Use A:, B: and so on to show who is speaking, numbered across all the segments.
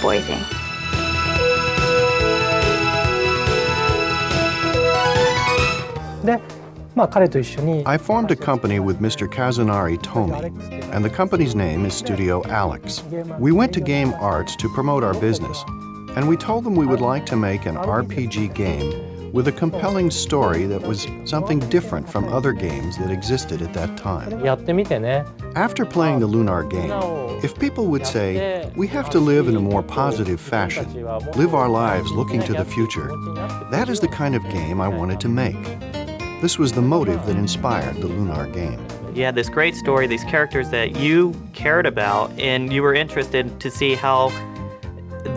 A: boy thing.
B: I formed a company with Mr. Kazunari Tomi, and the company's name is Studio Alex. We went to Game Arts to promote our business, and we told them we would like to make an RPG game with a compelling story that was something different from other games that existed at that time. After playing the Lunar game, if people would say, we have to live in a more positive fashion, live our lives looking to the future, that is the kind of game I wanted to make. This was the motive that inspired the Lunar game.
C: You had this great story, these characters that you cared about, and you were interested to see how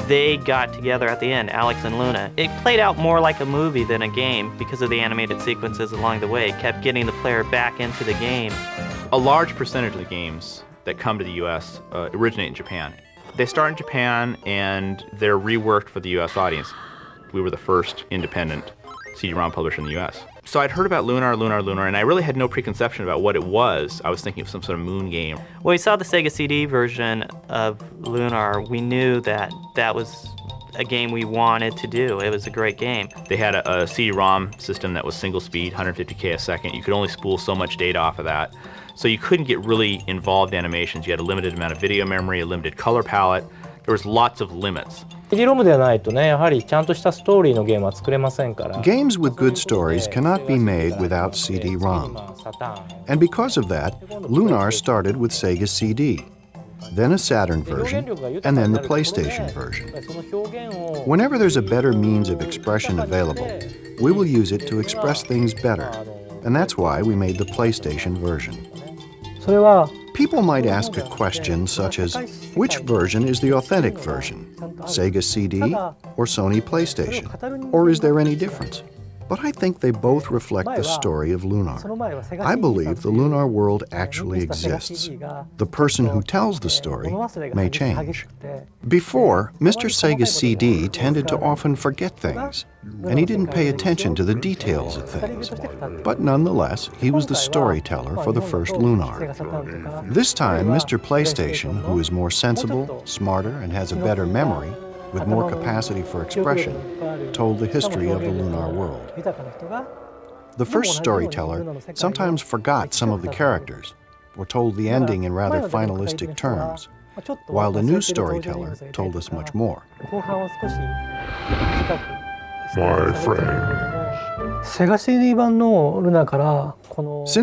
C: they got together at the end, Alex and Luna. It played out more like a movie than a game because of the animated sequences along the way. It kept getting the player back into the game.
D: A large percentage of the games that come to the US originate in Japan. They start in Japan and they're reworked for the US audience. We were the first independent CD-ROM publisher in the US. So I'd heard about Lunar, and I really had no preconception about what it was. I was thinking of some sort of moon game.
C: When we saw the Sega CD version of Lunar, we knew that that was a game we wanted to do. It was a great game.
D: They had a CD-ROM system that was single speed, 150K a second. You could only spool so much data off of that. So you couldn't get really involved animations. You had a limited amount of video memory, a limited color palette. There was lots of limits.
B: Games with good stories cannot be made without CD-ROM. And because of that, Lunar started with Sega CD, then a Saturn version, and then the PlayStation version. Whenever there's a better means of expression available, we will use it to express things better, and that's why we made the PlayStation version. People might ask a question such as, which version is the authentic version? Sega CD or Sony PlayStation? Or is there any difference? But I think they both reflect the story of Lunar. I believe the Lunar world actually exists. The person who tells the story may change. Before, Mr. Sega CD tended to often forget things, and he didn't pay attention to the details of things. But nonetheless, he was the storyteller for the first Lunar. This time, Mr. PlayStation, who is more sensible, smarter, and has a better memory, with more capacity for expression, told the history of the Lunar world. The first storyteller sometimes forgot some of the characters, or told the ending in rather finalistic terms, while the new storyteller told us much more.
E: My friend.
B: Since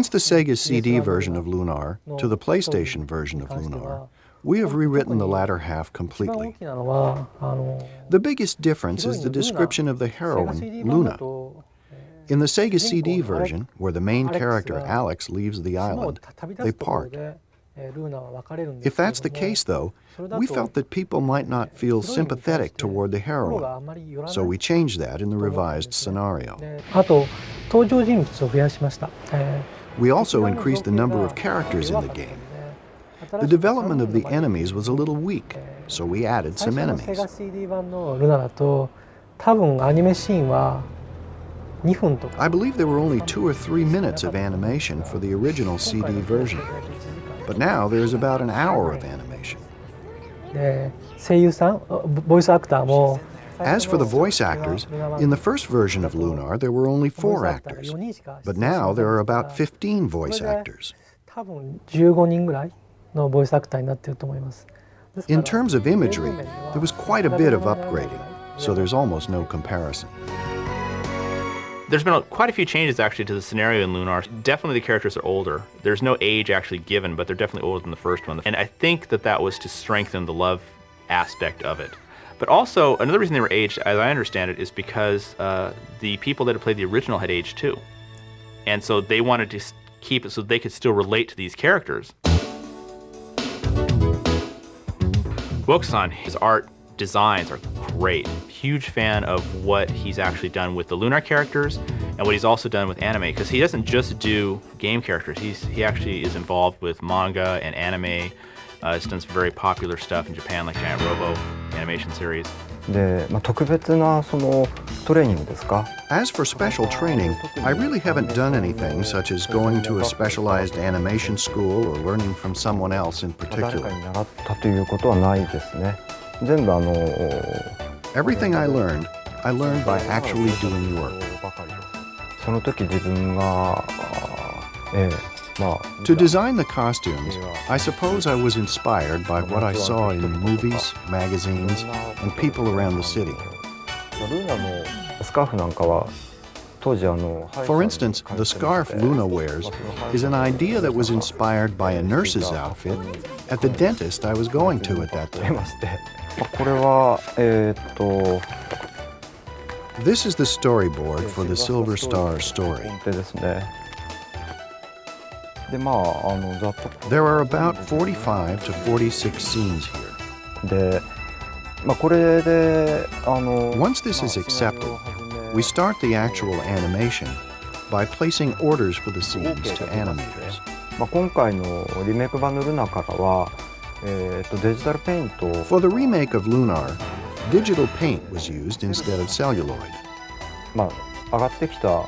B: the Sega CD version of Lunar to the PlayStation version of Lunar, we have rewritten the latter half completely. The biggest difference is the description of the heroine, Luna. In the Sega CD version, where the main character, Alex, leaves the island, they part. If that's the case, though, we felt that people might not feel sympathetic toward the heroine, so we changed that in the revised scenario. We also increased the number of characters in the game. The development of the enemies was a little weak, so we added some enemies. I believe there were only 2 or 3 minutes of animation for the original CD version, but now there is about an hour of animation. As for the voice actors, in the first version of Lunar there were only 4 actors, but now there are about 15 voice actors. In terms of imagery, there was quite a bit of upgrading, so there's almost no comparison.
D: There's been quite a few changes actually to the scenario in Lunar. Definitely the characters are older. There's no age actually given, but they're definitely older than the first one. And I think that that was to strengthen the love aspect of it. But also, another reason they were aged, as I understand it, is because the people that had played the original had aged too. And so they wanted to keep it so they could still relate to these characters. Wokusan, his art designs are great. Huge fan of what he's actually done with the Lunar characters and what he's also done with anime, because he doesn't just do game characters. He actually is involved with manga and anime. He's done some very popular stuff in Japan, like Giant Robo animation series.
B: As for special training, I really haven't done anything such as going to a specialized animation school or learning from someone else in particular.
A: 全部
B: Everything I learned by actually doing the work.
A: その時自分が、
B: To design the costumes, I suppose I was inspired by what I saw in movies, magazines, and people around the city.
A: ルーナのスカーフなんかは当時
B: For instance, the scarf Luna wears is an idea that was inspired by a nurse's outfit at the dentist I was going to at that
A: 出
B: time.
A: ましてこれは
B: This is the storyboard for the Silver Star story.
A: 本手ですね。でざっと
B: There are about 45 to 46 scenes here.
A: でこれで
B: Once this is accepted, we start the actual animation by placing orders for the scenes to animators.
A: 今回のリメイク版のルナからは、デジタルペイント
B: For the remake of Lunar, digital paint was used instead of celluloid.
A: 上がってきた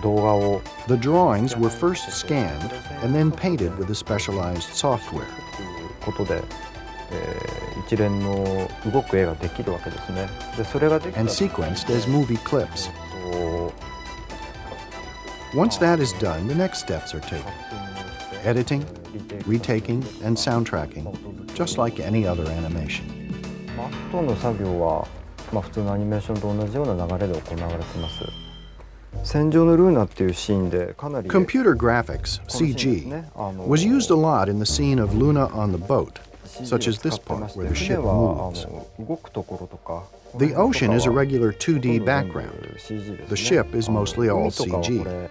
A: 動画を
B: The drawings were first scanned and then painted with a specialized software.
A: ということで、一連の動く絵ができるわけですね。でそれができた
B: And sequenced as movie clips.
A: と
B: Once that is done, the next steps are taken. Editing, retaking, and soundtracking, just like any other animation.
A: あとの作業は、普通のアニメーションと同じような流れで行われています。戦場のルーナっていうシーンでかなり
B: Computer graphics, CG, was used a lot in the scene of Luna on the boat, such as this part where the ship moves.
A: 動くところとか
B: The ocean is a regular 2D background. The ship is mostly all
A: 海とかは
B: CG.
A: これ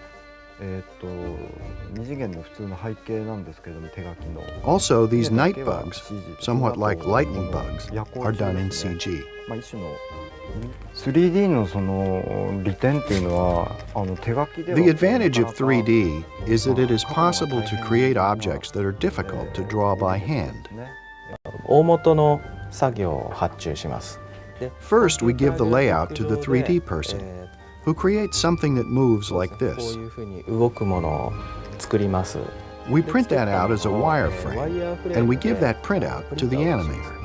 A: 二次元の普通の背景なんですけども手書きの
B: Also, these night bugs, somewhat like lightning bugs, are done in CG.
A: 一種の 3D のその利点っていうのは手書きでは
B: The advantage of 3D is that it is possible to create objects that are difficult to draw by hand.
F: 大元の作業を発注します。
B: First, we give the layout to the 3D person, who creates something that moves like
F: こう
B: this.
F: いうふうに動くものを作ります。
B: We print that out as a wireframe, and we give that printout to the animator.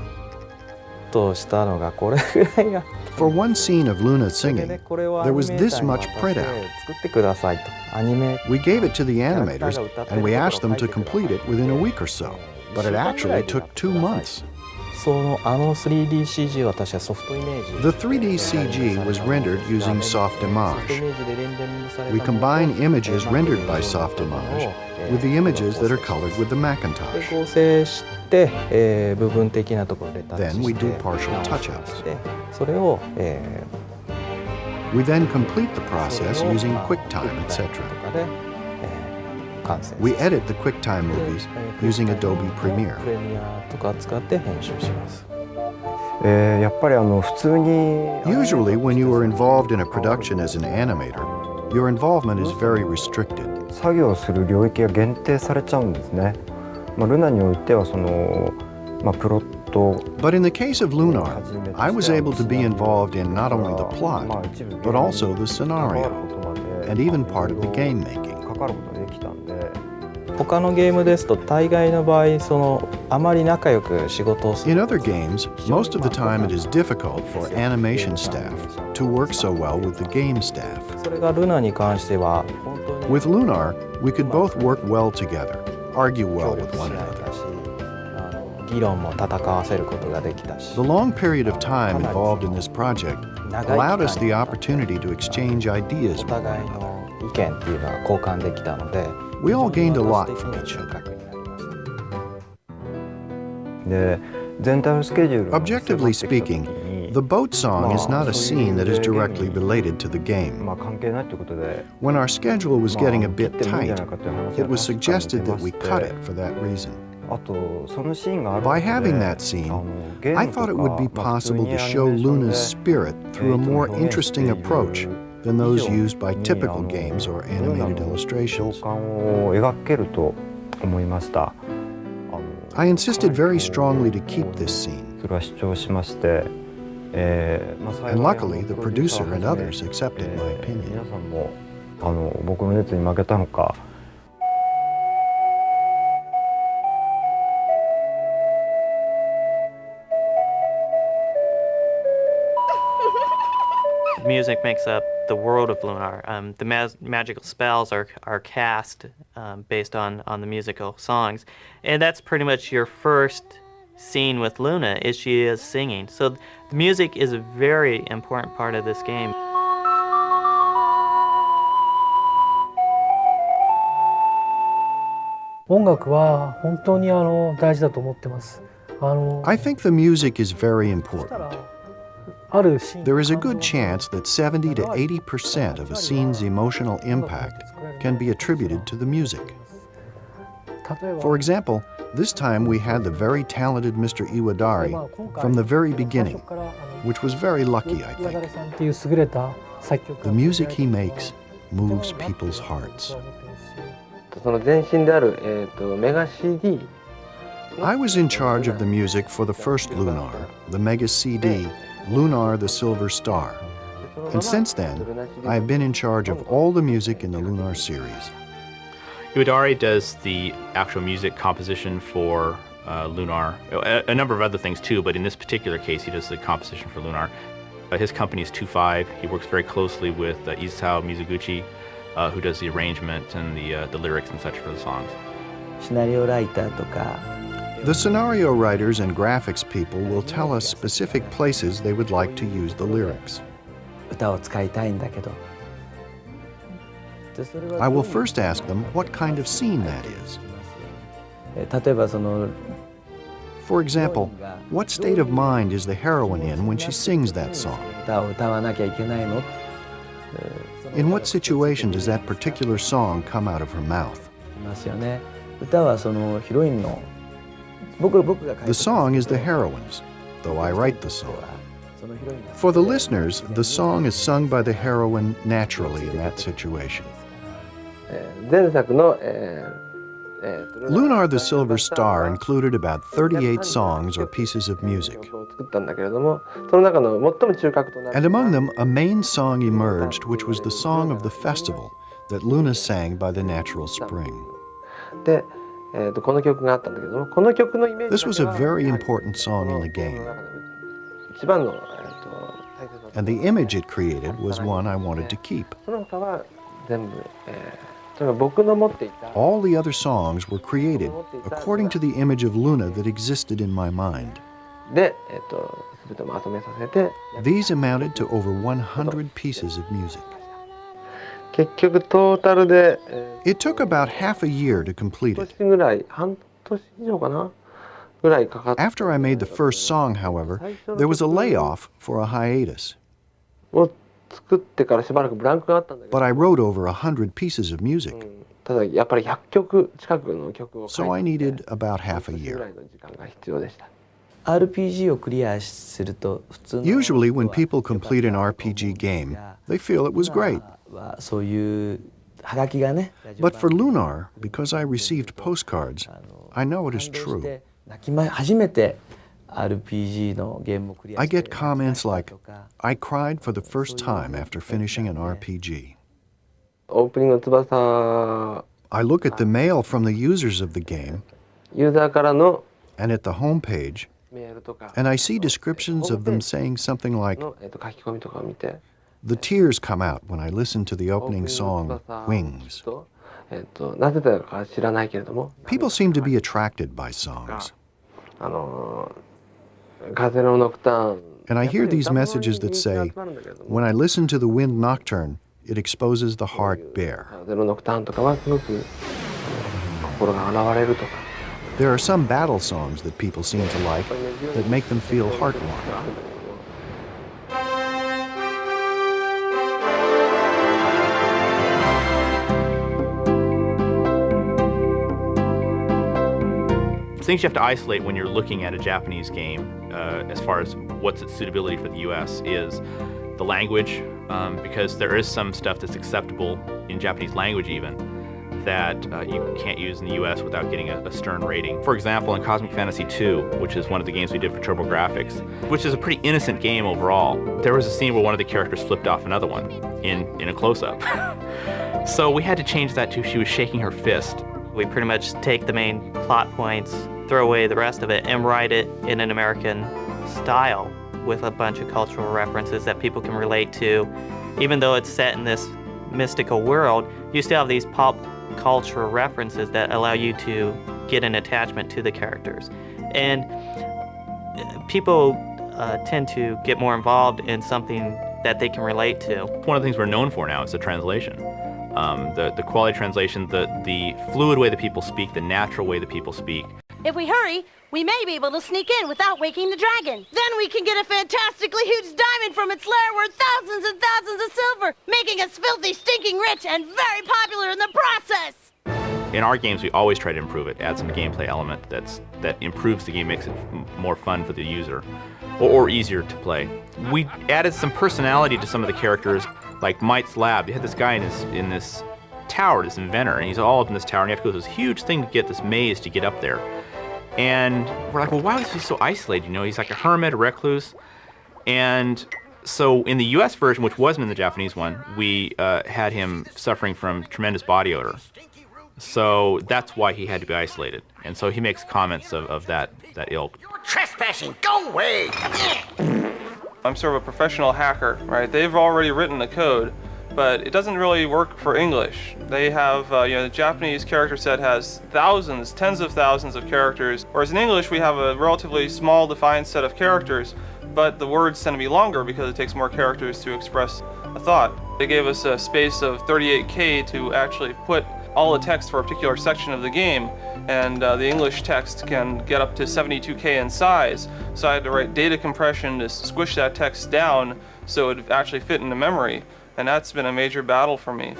F: としたのがこれぐらいが
B: For one scene of Luna singing,
F: これをア
B: there
F: ニメ
B: was
F: ー
B: this
F: ターに
B: much
F: 渡して
B: printout.
F: 作ってくださいと。アニメ
B: We gave it to the animators, and we asked them to complete it within a week or so, but it actually took 2 months.
F: 3DCG を私はソフトイメージ
B: The 3D CG was rendered using soft
F: ソフトイ
B: image.
F: メージでレンダリングされた
B: We
F: ものを
B: combine images rendered by soft image with the images that are colored with the
F: で
B: Macintosh.
F: 合成して、部分的なところでタッチ
B: Then we
F: して
B: do partial touch-ups.
F: でそれを、
B: We then complete the process using QuickTime,
F: と
B: etc.
F: かで、完成
B: We edit the QuickTime movies using Adobe Premiere.
F: プレミアとか使って編集します。
A: やっぱり普通に
B: Usually, when you are involved in a production as an animator, your involvement is very restricted.
A: 作業する領域が限定されちゃうんですね。ルナにおいてはそのプロット
B: But in the case of Lunar, I was able to be involved in not only the plot, but also the scenario, and even part of the game making.
A: 関わることができたんで
F: 他のゲームですと大概の場合あまり仲良く仕事をす
B: In
F: る
B: other games, most of the time it is difficult for animation staff to work so well with the game staff.
F: それがルナに関しては本当に
B: With Lunar, we could both work well together, argue well
F: 協
B: with
F: 力し
B: one
F: 合え
B: another.
F: たし議論も戦わせることができたし
B: The long period of time involved in this project
F: 長い
B: allowed
F: 期
B: us the
F: 間
B: opportunity to exchange
F: お
B: ideas.
F: 互いの意見っていうのは交換できたので
B: We all gained a lot
F: 非常
B: from
F: に
B: each
F: 収
B: other.
F: 穫になりました。
A: で全体のスケジュール
B: Objectively speaking, the boat song is not a scene that is directly related to the game.
A: 関係ないということで
B: When our schedule was getting a bit
A: 切ってもいいんじ
B: tight,
A: ゃないかという話が
B: it was
A: 確かに
B: suggested
A: 出
B: that
A: ま
B: we
A: して
B: cut it for that reason.
A: あとそのシーンがある
B: By
A: ことで
B: having that scene,
A: ゲーム
B: I
A: と
B: thought
A: か
B: it would be
A: 普通
B: possible
A: に
B: to
A: アニ
B: show
A: メーションで
B: Luna's spirit through a more interesting approach than those used by typical games or animated
A: 情
B: illustrations.
A: 感を描けると思いました。
B: I insisted very strongly to keep this scene,
A: それは主張しまして、
B: and luckily the producer and others accepted my
A: 皆
B: opinion.
A: さんも僕の熱に負けたのか
C: music makes up the world of Lunar. The magical spells are cast based on the musical songs. And that's pretty much your first scene with Luna, is she is singing. So the music is a very important part of this game.
B: I think the music is very important. There is a good chance that 70 to 80% of a scene's emotional impact can be attributed to the music. For example, this time we had the very talented Mr. Iwadari from the very beginning, which was very lucky, I think. The music he makes moves people's hearts. I was in charge of the music for the first Lunar, the Mega CD, Lunar the Silver Star. And since then, I have been in charge of all the music in the Lunar series.
D: Iwadari does the actual music composition for Lunar, a number of other things too, but in this particular case, he does the composition for Lunar. His company is 2-5. He works very closely with Isao Mizuguchi, who does the arrangement and the lyrics and such for the songs.
B: The scenario writers and graphics people will tell us specific places they would like to use the lyrics. I will first ask them what kind of scene that is. For example, what state of mind is the heroine in when she sings that song? In what situation does that particular song come out of her mouth? The song is the heroine's, though I write the song. For the listeners, the song is sung by the heroine naturally in that situation. Lunar the Silver Star included about 38 songs or pieces of music. And among them, a main song emerged, which was the song of the festival that Luna sang by the natural spring. This was a very important song in the game. And the image it created was one I wanted to keep. All the other songs were created according to the image of Luna that existed in my mind. These amounted to over 100 pieces of music. It took about half a year to complete it. After I made the first song, however, there was a layoff for a hiatus. But I wrote over 100 pieces of music. So I needed about half a year. Usually when people complete an RPG game, they feel it was great. But for Lunar, because I received postcards, I know it is true. I get comments like, "I cried for the first time after finishing an RPG." I look at the mail from the users of the game and at the home page, and I see descriptions of them saying something like, "The tears come out when I listen to the opening song, Wings." People seem to be attracted by songs. And I hear these messages that say, "When I listen to the Wind Nocturne, it exposes the heart bare." There are some battle songs that people seem to like that make them feel heartwarming.
D: Things you have to isolate when you're looking at a Japanese game, as far as what's its suitability for the US, is the language, because there is some stuff that's acceptable in Japanese language even, that you can't use in the US without getting a stern rating. For example, in Cosmic Fantasy II, which is one of the games we did for TurboGrafx, which is a pretty innocent game overall, there was a scene where one of the characters flipped off another one in a close-up. So we had to change that to she was shaking her fist.
C: We pretty much take the main plot points, throw away the rest of it, and write it in an American style. with a bunch of cultural references that people can relate to. Even though it's set in this mystical world, you still have these pop cultural references that allow you to get an attachment to the characters. And people tend to get more involved in something that they can relate to.
D: One of the things we're known for now is the translation. The quality translation, the fluid way that people speak, the natural way that people speak.
G: If we hurry, we may be able to sneak in without waking the dragon. Then we can get a fantastically huge diamond from its lair worth thousands and thousands of silver, making us filthy, stinking rich and very popular in the process.
D: In our games, we always try to improve it, add some gameplay element that improves the game, makes it more fun for the user, or easier to play. We added some personality to some of the characters, like Might's Lab. You had this guy in this tower, this inventor, and he's all up in this tower, and you have to go through this huge thing to get this maze to get up there. And we're like, well, why is he so isolated? You know, he's like a hermit, a recluse. And so in the US version, which wasn't in the Japanese one, we had him suffering from tremendous body odor. So that's why he had to be isolated. And so he makes comments of that ilk.
H: You're trespassing! Go away!
I: I'm sort of a professional hacker, right? They've already written the code, but it doesn't really work for English. They have, the Japanese character set has thousands, tens of thousands of characters, whereas in English we have a relatively small defined set of characters, but the words tend to be longer because it takes more characters to express a thought. They gave us a space of 38K to actually put all the text for a particular section of the game, and the English text can get up to 72K in size, so I had to write data compression to squish that text down so it would actually fit into memory. And that's been a major battle for me.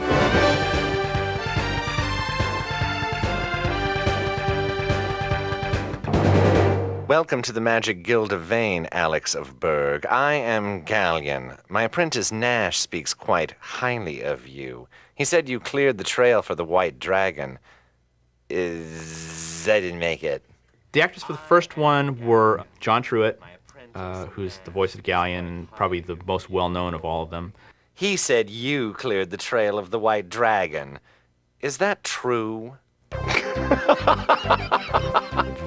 J: Welcome to the Magic Guild of Vane, Alex of Berg. I am Galleon. My apprentice Nash speaks quite highly of you. He said you cleared the trail for the White Dragon. I didn't make it.
D: The actors for the first one were John Truitt, who's the voice of Galleon, and probably the most well-known of all of them.
J: He said you cleared the trail of the White Dragon. Is that true?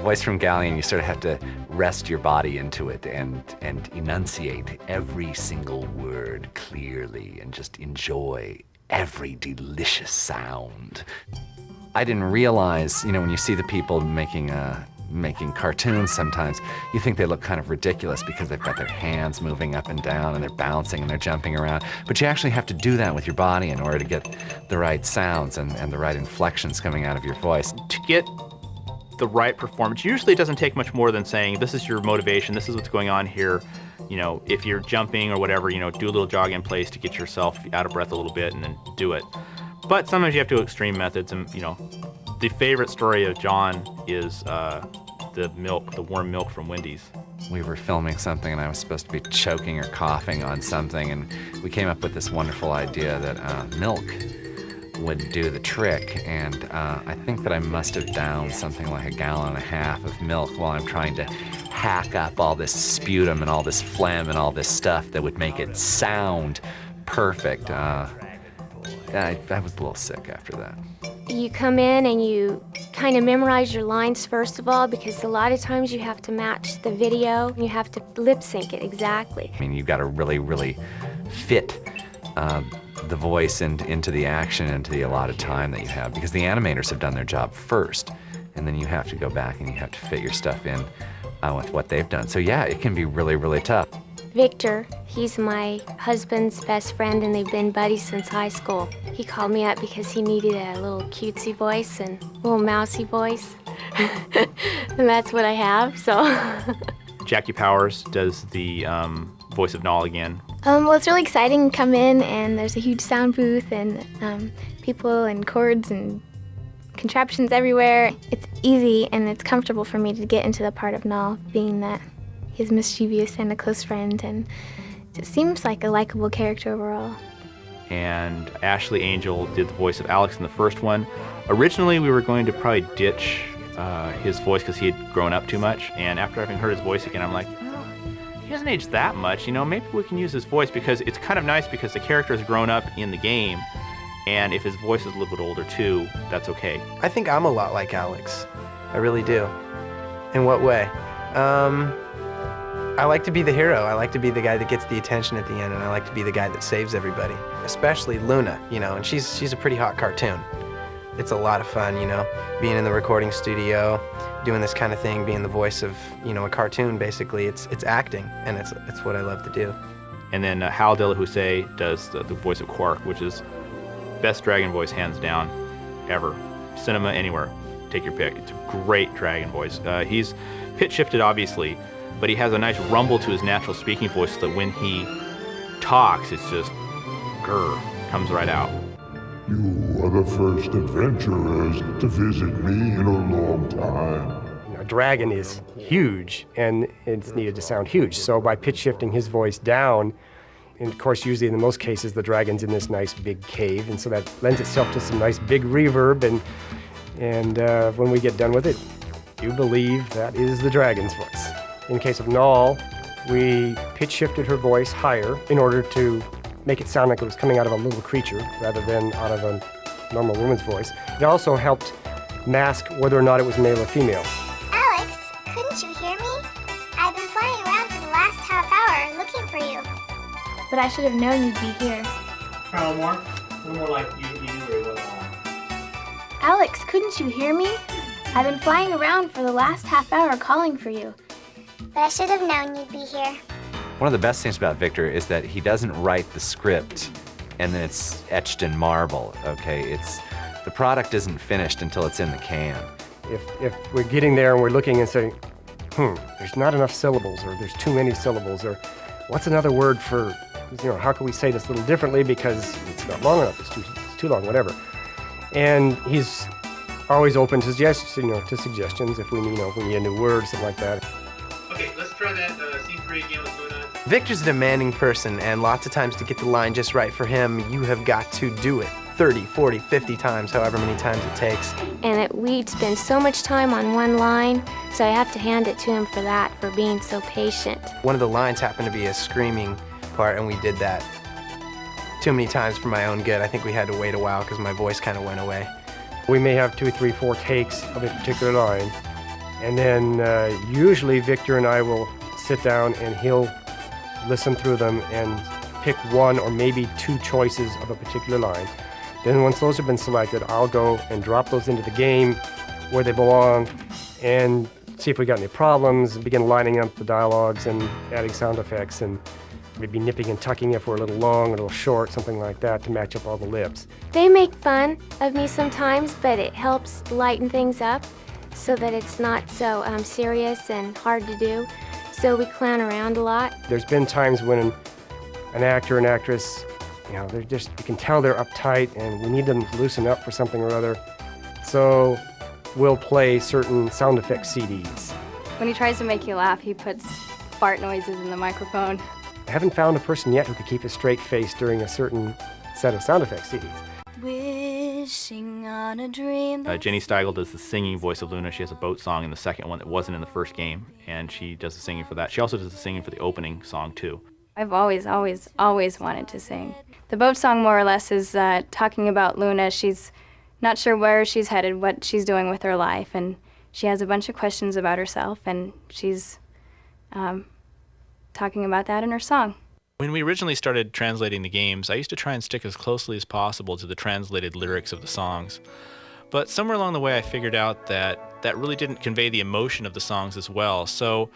K: Voice from Galleon, you sort of have to rest your body into it and enunciate every single word clearly and just enjoy every delicious sound. I didn't realize, when you see the people making cartoons sometimes, you think they look kind of ridiculous because they've got their hands moving up and down and they're bouncing and they're jumping around. But you actually have to do that with your body in order to get the right sounds and the right inflections coming out of your voice.
D: To get the right performance, usually it doesn't take much more than saying, this is your motivation, this is what's going on here. If you're jumping or whatever, do a little jog in place to get yourself out of breath a little bit and then do it. But sometimes you have to do extreme methods, and the favorite story of John is the warm milk from Wendy's.
K: We were filming something and I was supposed to be choking or coughing on something, and we came up with this wonderful idea that milk would do the trick, and I think that I must have downed something like 1.5 gallons of milk while I'm trying to hack up all this sputum and all this phlegm and all this stuff that would make it sound perfect. I was a little sick after that.
L: You come in and you kind of memorize your lines first of all, because a lot of times you have to match the video. You have to lip sync it exactly.
K: I mean, you've got to really, really fit the voice into the action, into the allotted time that you have, because the animators have done their job first, and then you have to go back and you have to fit your stuff in with what they've done. So yeah, it can be really, really tough.
L: Victor, he's my husband's best friend, and they've been buddies since high school. He called me up because he needed a little cutesy voice and a little mousy voice. And that's what I have, so.
D: Jackie Powers does the voice of Null again.
M: Well, it's really exciting to come in, and there's a huge sound booth and people and cords and contraptions everywhere. It's easy and it's comfortable for me to get into the part of Null, being that he's mischievous and a close friend, and it seems like a likable character overall.
D: And Ashley Angel did the voice of Alex in the first one. Originally, we were going to probably ditch his voice because he had grown up too much, and after having heard his voice again, I'm like, he doesn't age that much, maybe we can use his voice, because it's kind of nice because the character has grown up in the game, and if his voice is a little bit older too, that's okay.
N: I think I'm a lot like Alex. I really do. In what way? I like to be the hero. I like to be the guy that gets the attention at the end, and I like to be the guy that saves everybody. Especially Luna, you know, and she's a pretty hot cartoon. It's a lot of fun, you know, being in the recording studio, doing this kind of thing, being the voice of, you know, a cartoon. Basically, it's acting, and it's what I love to do.
D: And then Hal De La Housse does the voice of Quark, which is best dragon voice hands down ever. Cinema anywhere, take your pick. It's a great dragon voice. He's pitch shifted obviously, but he has a nice rumble to his natural speaking voice so that when he talks, it's just grr, comes right out.
E: You are the first adventurers to visit me in a long time.
O: A dragon is huge, and it's needed to sound huge. So by pitch shifting his voice down, and of course usually in most cases the dragon's in this nice big cave, and so that lends itself to some nice big reverb, and when we get done with it, you believe that is the dragon's voice. In the case of Null, we pitch shifted her voice higher in order to make it sound like it was coming out of a little creature rather than out of a normal woman's voice. It also helped mask whether or not it was male or female.
P: Alex, couldn't you hear me? I've been flying around for the last half hour looking for you.
M: But I should have known you'd be here.
Q: Try a little more like you do very well.
M: Alex, couldn't you hear me? I've been flying around for the last half hour calling for you.
P: But I should have known you'd be here.
K: One of the best things about Victor is that he doesn't write the script and then it's etched in marble, okay? The product isn't finished until it's in the can.
O: If we're getting there and we're looking and saying, there's not enough syllables, or there's too many syllables, or what's another word for, you know, how can we say this a little differently because it's not long enough, it's too long, whatever. And he's always open to suggestions if we need a new word, something like that.
Q: Okay, let's try that scene 3 again with Luna.
N: Victor's a demanding person, and lots of times to get the line just right for him, you have got to do it 30, 40, 50 times, however many times it takes.
L: And we'd spend so much time on one line, so I have to hand it to him for that, for being so patient.
N: One of the lines happened to be a screaming part, and we did that too many times for my own good. I think we had to wait a while because my voice kind of went away.
O: We may have 2, 3, 4 takes of a particular line, and then usually Victor and I will sit down and he'll listen through them and pick one or maybe 2 choices of a particular line. Then once those have been selected, I'll go and drop those into the game where they belong and see if we got any problems, and begin lining up the dialogues and adding sound effects and maybe nipping and tucking if we're a little long, a little short, something like that to match up all the lips.
L: They make fun of me sometimes, but it helps lighten things up so that it's not so serious and hard to do. So we clown around a lot.
O: There's been times when an actor and actress, they're just, you can tell they're uptight and we need them to loosen up for something or other. So we'll play certain sound effect CDs.
R: When he tries to make you laugh, he puts fart noises in the microphone.
O: I haven't found a person yet who could keep a straight face during a certain set of sound effects CDs.
P: Wishing on a dream.
D: Jenny Steigel does the singing voice of Luna. She has a boat song in the second one that wasn't in the first game, and she does the singing for that. She also does the singing for the opening song, too.
R: I've always wanted to sing. The boat song, more or less, is talking about Luna. She's not sure where she's headed, what she's doing with her life, and she has a bunch of questions about herself, and she's talking about that in her song.
D: When we originally started translating the games, I used to try and stick as closely as possible to the translated lyrics of the songs. But somewhere along the way I figured out that that really didn't convey the emotion of the songs as well. So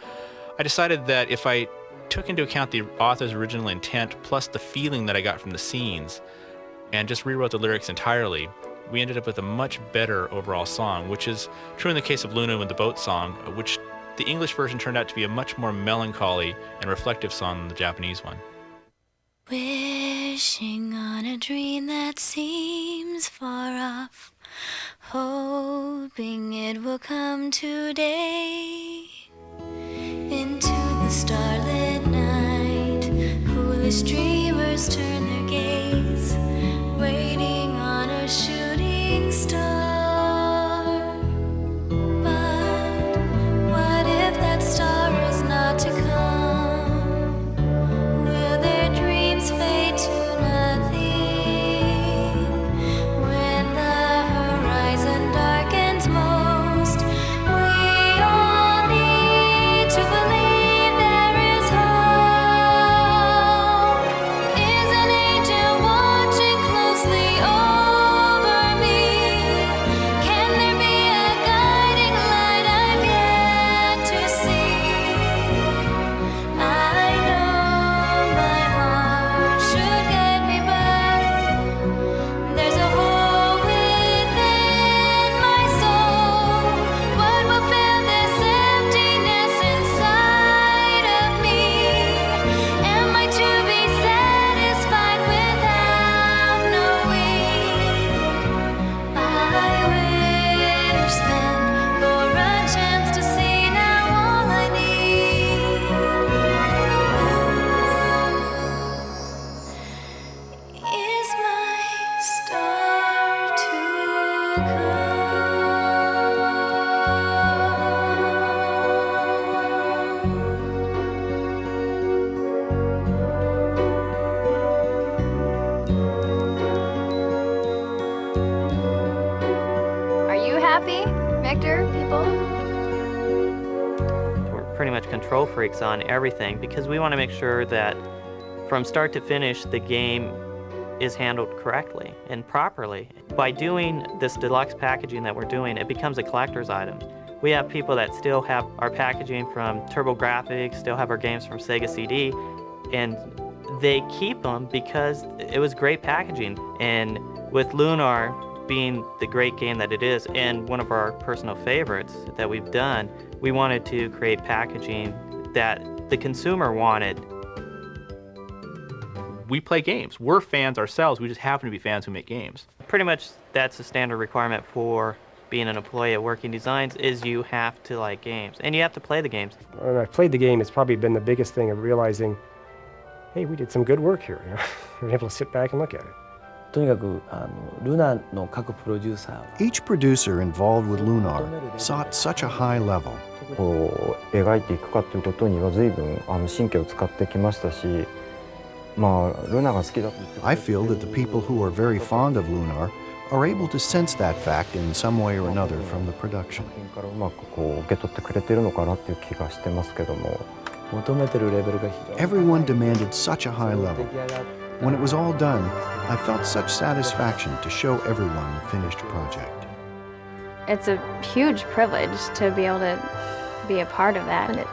D: I decided that if I took into account the author's original intent plus the feeling that I got from the scenes and just rewrote the lyrics entirely, we ended up with a much better overall song, which is true in the case of Luna with the boat song, which the English version turned out to be a much more melancholy and reflective song than the Japanese one.
P: Wishing on a dream that seems far off, hoping it will come today. Into the starlit night, foolish dreamers turn their gaze, waiting on a shooting star. But what if that star is not to come? Will their dreams fade to nothing when the horizon darkens most? We all need to believe there is
R: Are you happy, Victor, people?
C: We're pretty much control freaks on everything because we want to make sure that from start to finish, the game is handled correctly and properly. By doing this deluxe packaging that we're doing, it becomes a collector's item. We have people that still have our packaging from TurboGrafx, still have our games from Sega CD, and they keep them because it was great packaging. And with Lunar being the great game that it is and one of our personal favorites that we've done, we wanted to create packaging that the consumer wanted.
D: We play games. We're fans ourselves. We just happen to be fans who make games.
C: Pretty much that's a standard requirement for being an employee at Working Designs is you have to like games and you have to play the games.
O: When I played the game, it's probably been the biggest thing of realizing, hey, we did some good work here. You know? We're able to sit back and look at it.
F: とにかくルナの各プロデューサー
B: Each producer involved with Lunar sought such a high level.
A: こう描いていくかということには随分神経を使ってきましたし、まあルナが好きだと言って。
B: I feel that the people who are very fond of Lunar are able to sense that fact in some way or another from the production.
A: からうまくこう受け取ってくれてるのかなっていう気がしてますけども。
F: 求めてるレベルが非常に
B: Everyone demanded such a high level. When it was all done, I felt such satisfaction to show everyone the finished project.
R: It's a huge privilege to be able to be a part of that.
M: And it's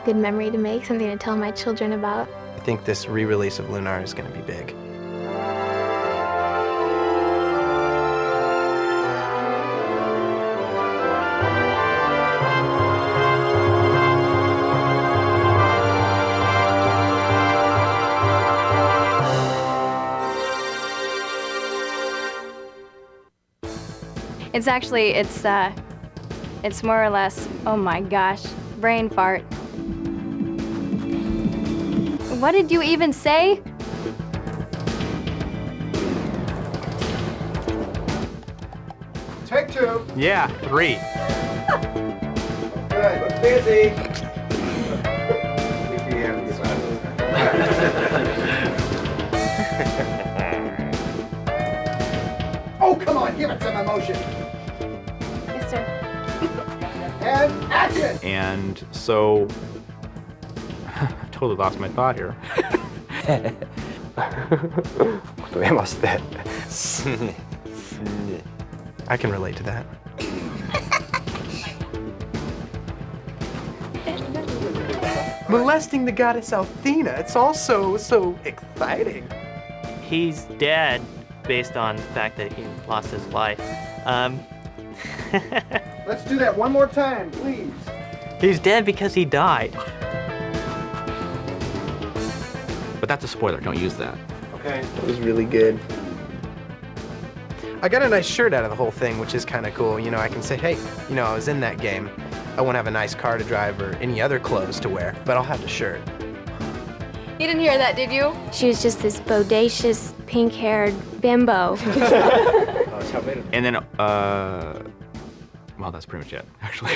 M: a good memory to make, something to tell my children about.
N: I think this re-release of Lunar is going to be big.
R: It's actually, it's more or less, oh my gosh, brain fart. What did you even say?
N: Take two.
D: Yeah, 3.
N: Good. Look busy.
H: Oh, come on, give it some emotion.
M: Yes, sir.
H: And action!
D: And so, I've totally lost my thought here.
A: 増えまして。
N: I can relate to that. Molesting the goddess Athena. It's all so exciting.
C: He's dead based on the fact that he lost his life.
H: Let's do that one more time, please.
C: He's dead because he died.
D: But that's a spoiler. Don't use that.
N: Okay. It was really good. I got a nice shirt out of the whole thing, which is kind of cool. You know, I can say, hey, you know, I was in that game. I won't have a nice car to drive or any other clothes to wear, but I'll have the shirt.
R: You didn't hear that, did you?
L: She was just this bodacious, pink-haired bimbo.
D: And then, well, that's pretty much it, actually.